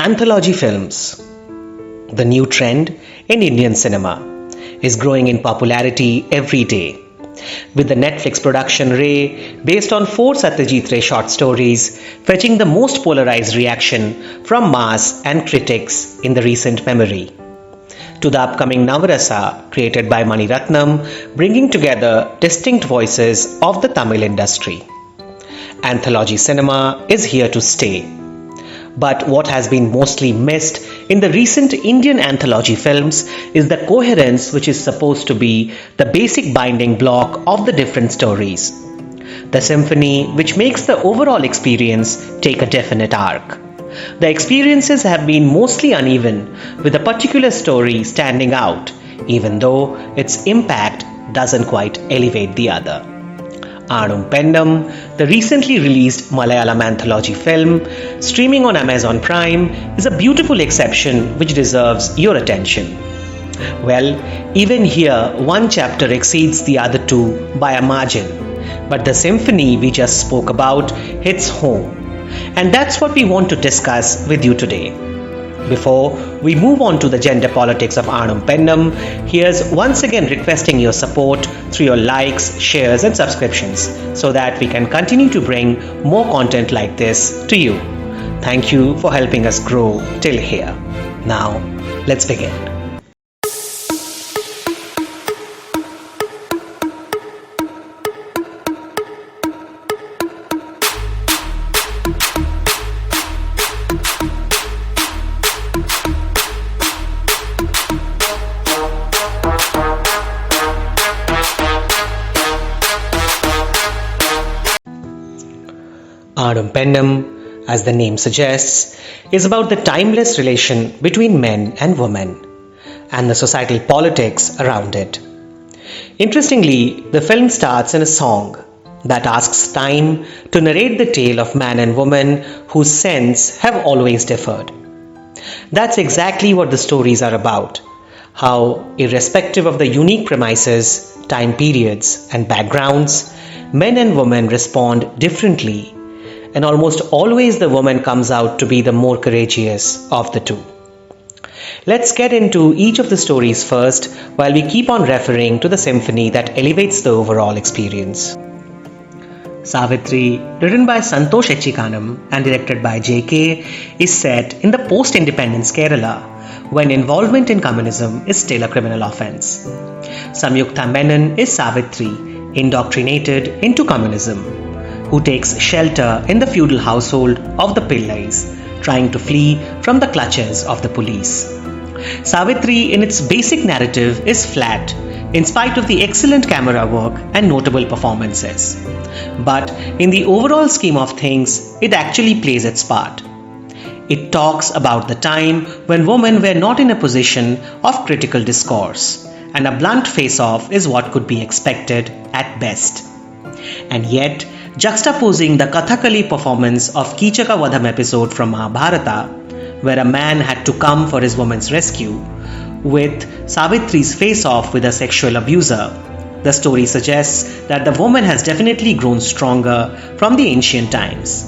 Anthology films, the new trend in Indian cinema, is growing in popularity every day. With the Netflix production Ray, based on 4 Satyajit Ray short stories, fetching the most polarized reaction from mass and critics in the recent memory. To the upcoming Navarasa, created by Mani Ratnam, bringing together distinct voices of the Tamil industry. Anthology cinema is here to stay. But what has been mostly missed in the recent Indian anthology films is the coherence, which is supposed to be the basic binding block of the different stories. The symphony which makes the overall experience take a definite arc. The experiences have been mostly uneven, with a particular story standing out, even though its impact doesn't quite elevate the other. Aanum Pennum, the recently released Malayalam anthology film, streaming on Amazon Prime, is a beautiful exception which deserves your attention. Well, even here, one chapter exceeds the other two by a margin, but the symphony we just spoke about hits home, and that's what we want to discuss with you today. Before we move on to the gender politics of Aanum Pennum, here's once again requesting your support through your likes, shares and subscriptions so that we can continue to bring more content like this to you. Thank you for helping us grow till here. Now, let's begin. Aanum Pennum, as the name suggests, is about the timeless relation between men and women and the societal politics around it. Interestingly, the film starts in a song that asks time to narrate the tale of man and woman whose scents have always differed. That's exactly what the stories are about, how, irrespective of the unique premises, time periods and backgrounds, men and women respond differently, and almost always the woman comes out to be the more courageous of the two. Let's get into each of the stories first while we keep on referring to the symphony that elevates the overall experience. Savithri, written by Santosh Echikaanam and directed by J.K., is set in the post-independence Kerala, when involvement in communism is still a criminal offence. Samyukta Menon is Savithri, indoctrinated into communism, who takes shelter in the feudal household of the Pillais, trying to flee from the clutches of the police. Savithri, in its basic narrative, is flat, in spite of the excellent camera work and notable performances. But in the overall scheme of things, it actually plays its part. It talks about the time when women were not in a position of critical discourse, and a blunt face-off is what could be expected at best. And yet, juxtaposing the Kathakali performance of Kichaka Vadham episode from Mahabharata, where a man had to come for his woman's rescue, with Savitri's face-off with a sexual abuser, the story suggests that the woman has definitely grown stronger from the ancient times.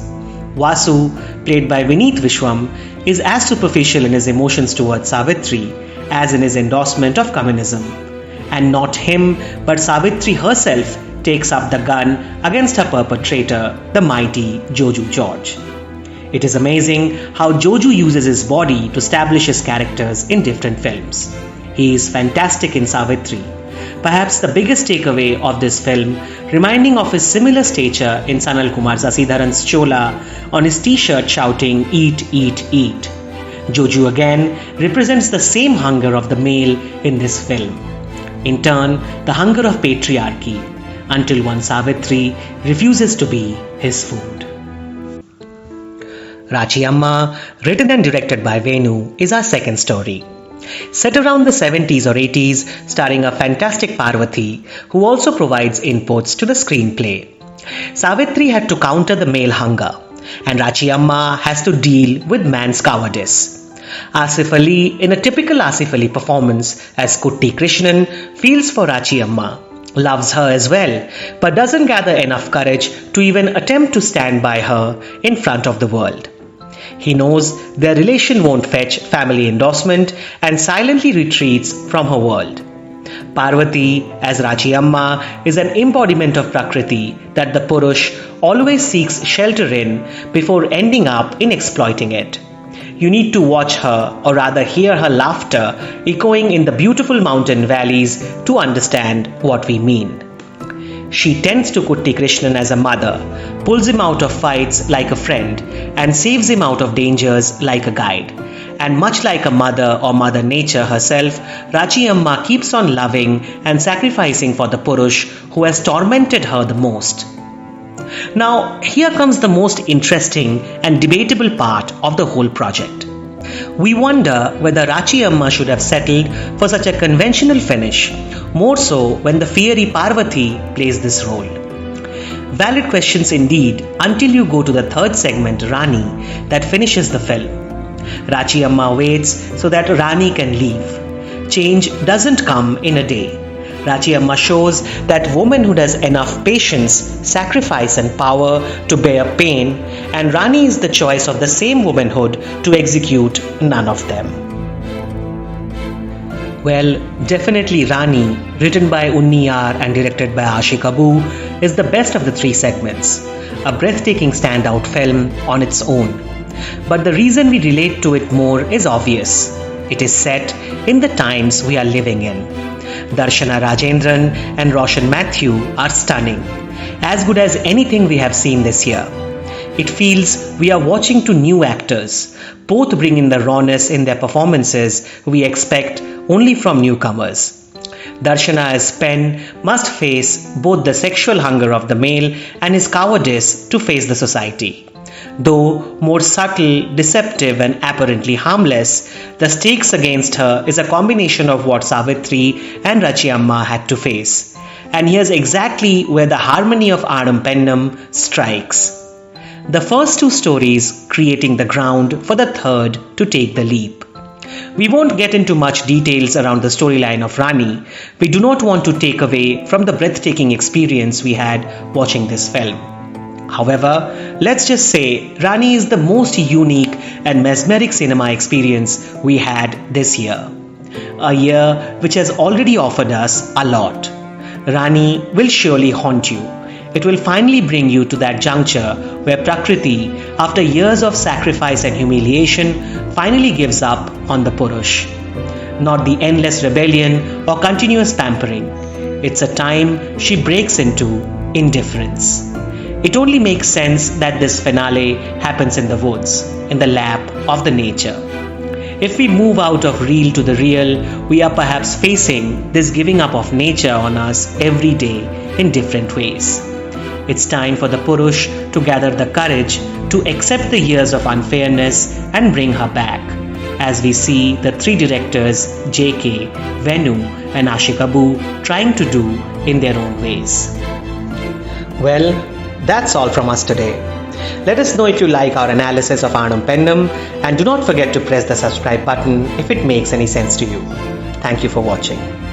Vasu, played by Vineet Vishwam, is as superficial in his emotions towards Savithri as in his endorsement of communism. And not him, but Savithri herself takes up the gun against her perpetrator, the mighty Joju George. It is amazing how Joju uses his body to establish his characters in different films. He is fantastic in Savithri, perhaps the biggest takeaway of this film, reminding of his similar stature in Sanal Kumar Sasidharan's Chola on his t-shirt shouting, "Eat, eat, eat." Joju again represents the same hunger of the male in this film. In turn, the hunger of patriarchy, until one Savithri refuses to be his food. Rachiyamma, written and directed by Venu, is our second story. Set around the 70s or 80s, starring a fantastic Parvathy, who also provides inputs to the screenplay. Savithri had to counter the male hunger, and Rachiyamma has to deal with man's cowardice. Asif Ali, in a typical Asif Ali performance as Kutti Krishnan, feels for Rachiyamma, loves her as well, but doesn't gather enough courage to even attempt to stand by her in front of the world. He knows their relation won't fetch family endorsement and silently retreats from her world. Parvathy, as Rachiyamma, is an embodiment of Prakriti that the Purush always seeks shelter in before ending up in exploiting it. You need to watch her, or rather hear her laughter echoing in the beautiful mountain valleys to understand what we mean. She tends to Kutti Krishnan as a mother, pulls him out of fights like a friend, and saves him out of dangers like a guide. And much like a mother or Mother Nature herself, Rachiyamma keeps on loving and sacrificing for the Purush who has tormented her the most. Now, here comes the most interesting and debatable part of the whole project. We wonder whether Rachiyamma should have settled for such a conventional finish, more so when the fiery Parvathy plays this role. Valid questions indeed until you go to the third segment, Rani, that finishes the film. Rachiyamma waits so that Rani can leave. Change doesn't come in a day. Rachiyamma shows that womanhood has enough patience, sacrifice and power to bear pain, and Rani is the choice of the same womanhood to execute none of them. Well, definitely Rani, written by Unniyar and directed by Aashiq, is the best of the three segments, a breathtaking standout film on its own. But the reason we relate to it more is obvious. It is set in the times we are living in. Darshana Rajendran and Roshan Matthew are stunning, as good as anything we have seen this year. It feels we are watching two new actors, both bring in the rawness in their performances we expect only from newcomers. Darshana as Pen must face both the sexual hunger of the male and his cowardice to face the society. Though more subtle, deceptive and apparently harmless, the stakes against her is a combination of what Savithri and Rachiyamma had to face. And here's exactly where the harmony of Aanum Pennum strikes. The first two stories creating the ground for the third to take the leap. We won't get into much details around the storyline of Rani. We do not want to take away from the breathtaking experience we had watching this film. However, let's just say Rani is the most unique and mesmeric cinema experience we had this year. A year which has already offered us a lot. Rani will surely haunt you. It will finally bring you to that juncture where Prakriti, after years of sacrifice and humiliation, finally gives up on the Purush. Not the endless rebellion or continuous pampering. It's a time she breaks into indifference. It only makes sense that this finale happens in the woods, in the lap of the nature. If we move out of real to the real, we are perhaps facing this giving up of nature on us every day in different ways. It's time for the Purush to gather the courage to accept the years of unfairness and bring her back, as we see the three directors JK, Venu and Aashiq trying to do in their own ways. Well, that's all from us today. Let us know if you like our analysis of Aanum Pennum, and do not forget to press the subscribe button if it makes any sense to you. Thank you for watching.